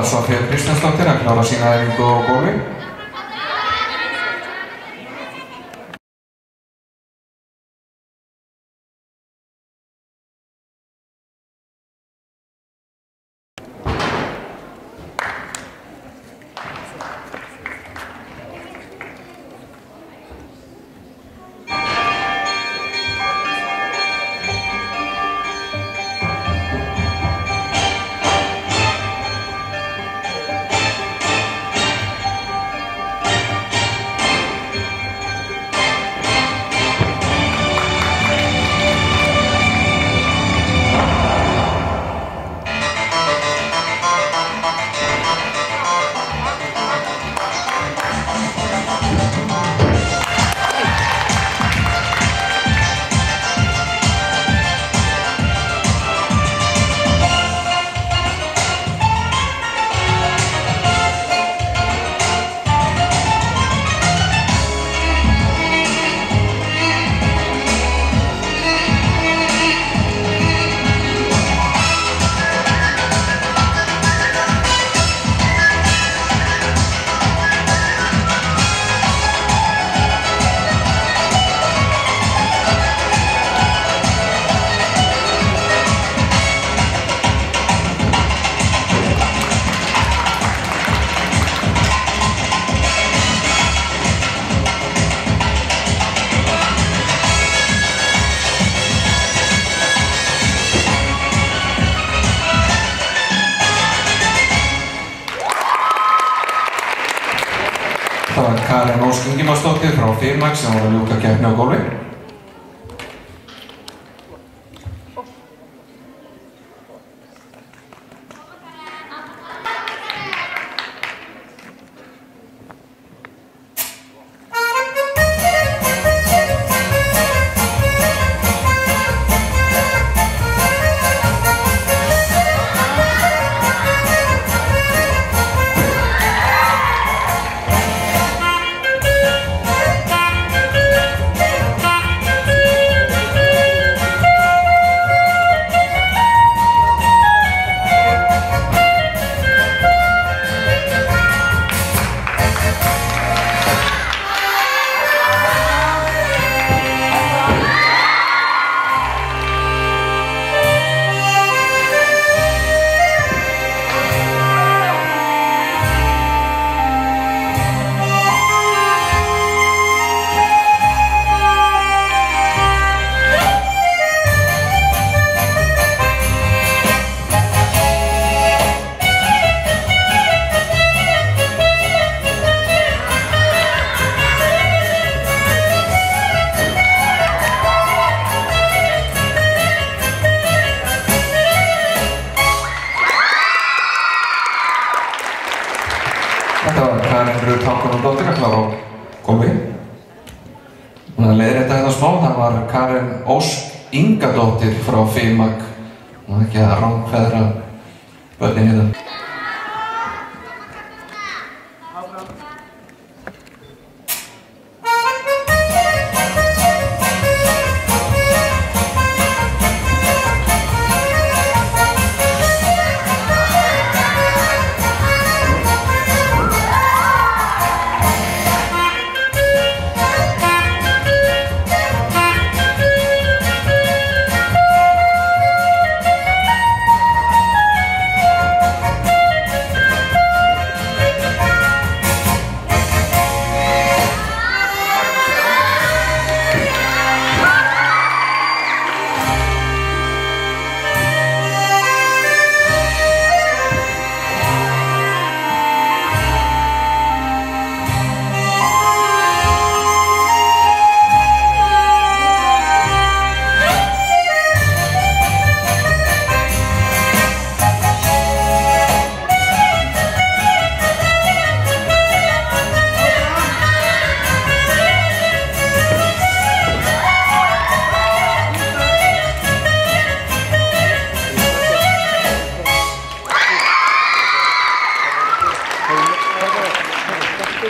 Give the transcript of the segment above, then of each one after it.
var Sofía Kristjánsdóttir að klára sína æfingu á gólfi. Það var Karen Ósk Ingimarsdóttir frá FIMAG sem var að ljúka keppni á gólfi. Þetta var Karen Rut Hákonardóttir að klára á gólfi. Hún að leiðrétta hérna smá, það var Karen Ósk Ingadóttir frá FIMAG. Hún var ekki að rangfeðra börnin hérna.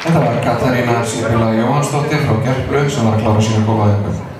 Þetta var Katharína Sibilla Jóhannsdóttir frá Gerplu sem var að klára sína góða æfingu.